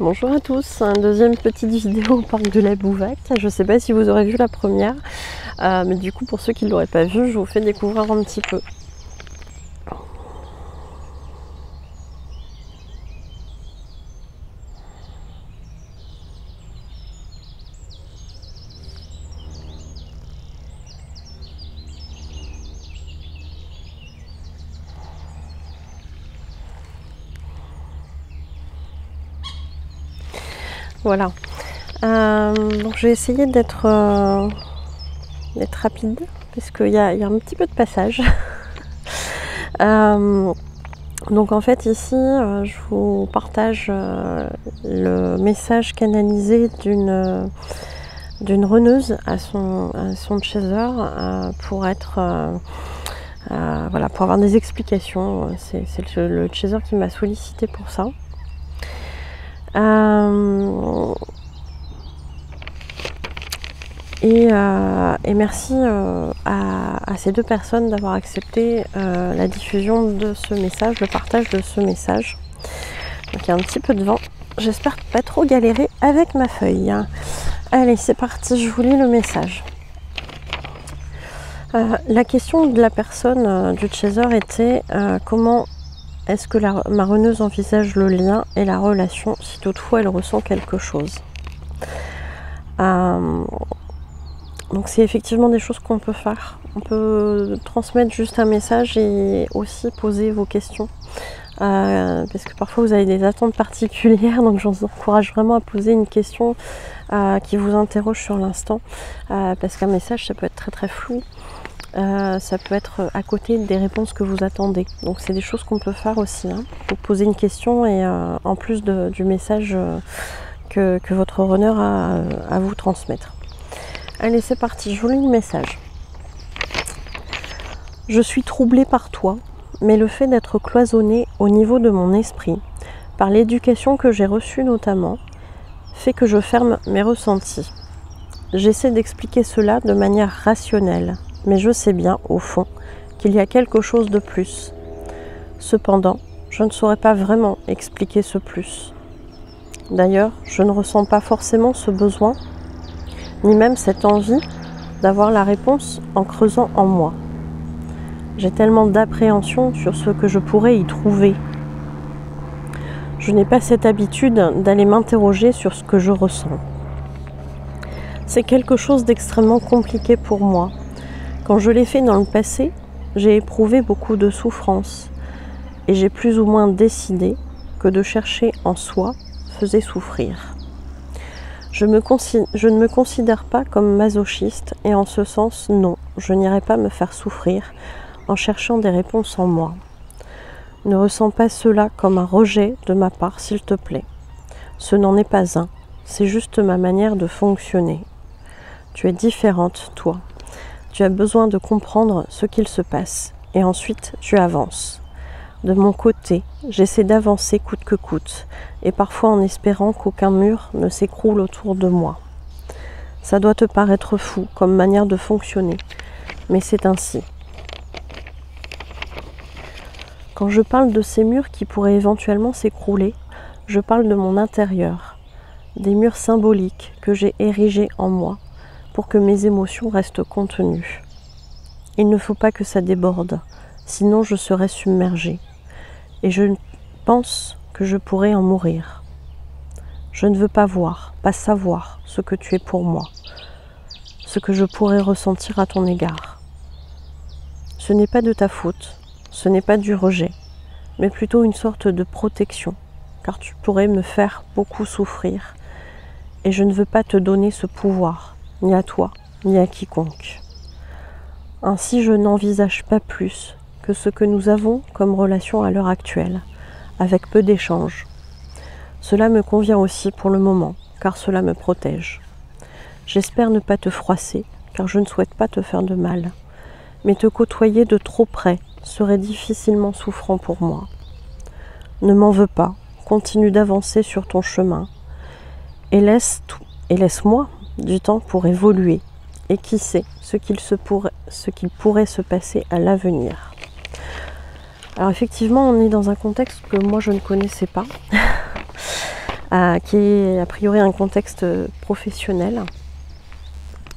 Bonjour à tous, une deuxième petite vidéo au parc de la Bouvac. Je ne sais pas si vous aurez vu la première, mais du coup pour ceux qui ne l'auraient pas vue, je vous fais découvrir un petit peu. Voilà. Donc je vais essayer d'être rapide parce qu'il y a un petit peu de passage. Donc en fait ici je vous partage le message canalisé d'une reneuse à son chaser pour être voilà, pour avoir des explications. C'est le chaser qui m'a sollicité pour ça. Et merci à ces deux personnes d'avoir accepté la diffusion de ce message, le partage de ce message. Donc il y a un petit peu de vent. J'espère pas trop galérer avec ma feuille. Allez, c'est parti, je vous lis le message. La question de la personne du chaser était comment est-ce que ma reneuse envisage le lien et la relation si toutefois elle ressent quelque chose. Donc c'est effectivement des choses qu'on peut faire. On peut transmettre juste un message et aussi poser vos questions. Parce que parfois vous avez des attentes particulières, donc je vous encourage vraiment à poser une question qui vous interroge sur l'instant. Parce qu'un message ça peut être très très flou. Ça peut être à côté des réponses que vous attendez. Donc c'est des choses qu'on peut faire aussi. Hein. Vous poser une question et en plus du message que votre runner a à vous transmettre. Allez, c'est parti, je vous lis le message. Je suis troublée par toi, mais le fait d'être cloisonnée au niveau de mon esprit, par l'éducation que j'ai reçue notamment, fait que je ferme mes ressentis. J'essaie d'expliquer cela de manière rationnelle, mais je sais bien, au fond, qu'il y a quelque chose de plus. Cependant, je ne saurais pas vraiment expliquer ce plus. D'ailleurs, je ne ressens pas forcément ce besoin, ni même cette envie d'avoir la réponse en creusant en moi. J'ai tellement d'appréhension sur ce que je pourrais y trouver. Je n'ai pas cette habitude d'aller m'interroger sur ce que je ressens. C'est quelque chose d'extrêmement compliqué pour moi. Quand je l'ai fait dans le passé, j'ai éprouvé beaucoup de souffrance et j'ai plus ou moins décidé que de chercher en soi faisait souffrir. Je ne me considère pas comme masochiste et en ce sens, non, je n'irai pas me faire souffrir en cherchant des réponses en moi. Ne ressens pas cela comme un rejet de ma part, s'il te plaît. Ce n'en est pas un, c'est juste ma manière de fonctionner. Tu es différente, toi. Tu as besoin de comprendre ce qu'il se passe et ensuite tu avances. De mon côté, j'essaie d'avancer coûte que coûte et parfois en espérant qu'aucun mur ne s'écroule autour de moi. Ça doit te paraître fou comme manière de fonctionner, mais c'est ainsi. Quand je parle de ces murs qui pourraient éventuellement s'écrouler, je parle de mon intérieur, des murs symboliques que j'ai érigés en moi pour que mes émotions restent contenues. Il ne faut pas que ça déborde, sinon je serais submergée. Et je pense que je pourrais en mourir. Je ne veux pas voir, pas savoir ce que tu es pour moi, ce que je pourrais ressentir à ton égard. Ce n'est pas de ta faute, ce n'est pas du rejet, mais plutôt une sorte de protection, car tu pourrais me faire beaucoup souffrir, et je ne veux pas te donner ce pouvoir, ni à toi, ni à quiconque. Ainsi, je n'envisage pas plus que ce que nous avons comme relation à l'heure actuelle, avec peu d'échanges. Cela me convient aussi pour le moment, car cela me protège. J'espère ne pas te froisser, car je ne souhaite pas te faire de mal, mais te côtoyer de trop près serait difficilement souffrant pour moi. Ne m'en veux pas, continue d'avancer sur ton chemin, et laisse-moi du temps pour évoluer, et qui sait ce qu'il pourrait se passer à l'avenir. Alors effectivement, on est dans un contexte que moi je ne connaissais pas. qui est a priori un contexte professionnel,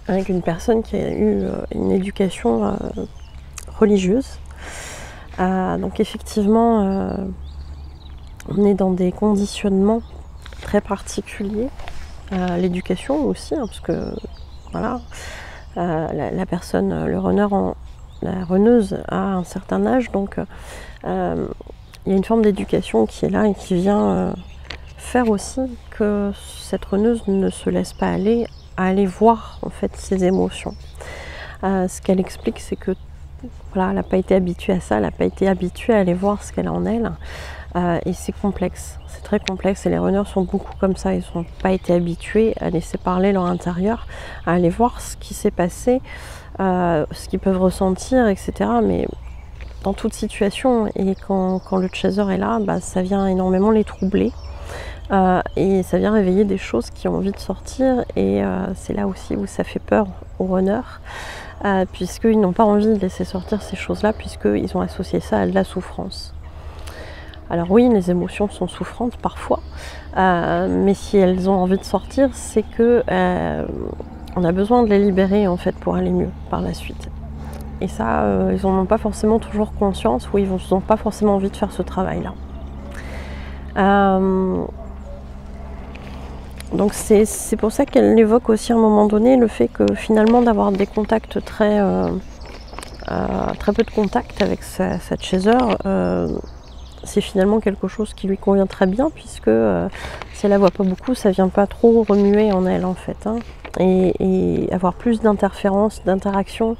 avec une personne qui a eu une éducation religieuse. Donc effectivement, on est dans des conditionnements très particuliers. L'éducation aussi, hein, parce que voilà, la personne, le runner, la runneuse a un certain âge, donc il y a une forme d'éducation qui est là et qui vient faire aussi que cette runneuse ne se laisse pas aller à aller voir en fait ses émotions. Ce qu'elle explique, c'est que voilà, elle n'a pas été habituée à ça, elle n'a pas été habituée à aller voir ce qu'elle a en elle. Et c'est complexe, c'est très complexe, et les runners sont beaucoup comme ça, ils n'ont pas été habitués à laisser parler leur intérieur, à aller voir ce qui s'est passé, ce qu'ils peuvent ressentir, etc. Mais dans toute situation, et quand le chaser est là, ça vient énormément les troubler, et ça vient réveiller des choses qui ont envie de sortir, et c'est là aussi où ça fait peur aux runners, puisqu'ils n'ont pas envie de laisser sortir ces choses-là, puisqu'ils ont associé ça à de la souffrance. Alors oui, les émotions sont souffrantes parfois, mais si elles ont envie de sortir, c'est que on a besoin de les libérer en fait pour aller mieux par la suite. Et ça, ils n'en ont pas forcément toujours conscience, ou ils n'ont pas forcément envie de faire ce travail-là. Donc c'est pour ça qu'elle évoque aussi à un moment donné le fait que finalement d'avoir des contacts très peu de contact avec sa chaser, c'est finalement quelque chose qui lui convient très bien, puisque si elle la voit pas beaucoup, ça vient pas trop remuer en elle en fait, hein. Et avoir plus d'interférences, d'interactions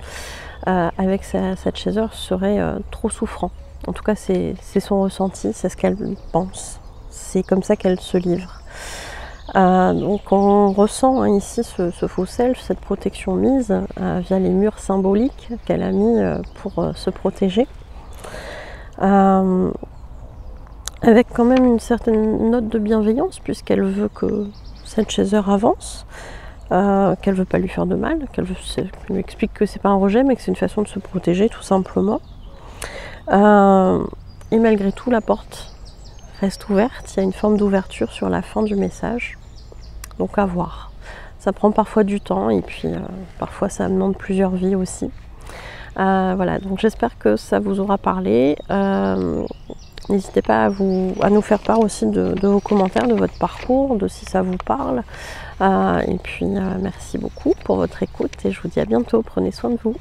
avec sa chaser serait trop souffrant. En tout cas, c'est son ressenti, c'est ce qu'elle pense, c'est comme ça qu'elle se livre. Donc on ressent ici ce faux self, cette protection mise via les murs symboliques qu'elle a mis pour se protéger. Avec quand même une certaine note de bienveillance, puisqu'elle veut que cette chaser avance, qu'elle veut pas lui faire de mal, qu'elle lui explique que c'est pas un rejet, mais que c'est une façon de se protéger tout simplement. Et malgré tout, la porte reste ouverte, il y a une forme d'ouverture sur la fin du message, donc à voir. Ça prend parfois du temps, et puis parfois ça demande plusieurs vies aussi. Voilà, donc j'espère que ça vous aura parlé. N'hésitez pas à nous faire part aussi de vos commentaires, de votre parcours, de si ça vous parle. Et puis merci beaucoup pour votre écoute, et je vous dis à bientôt. Prenez soin de vous.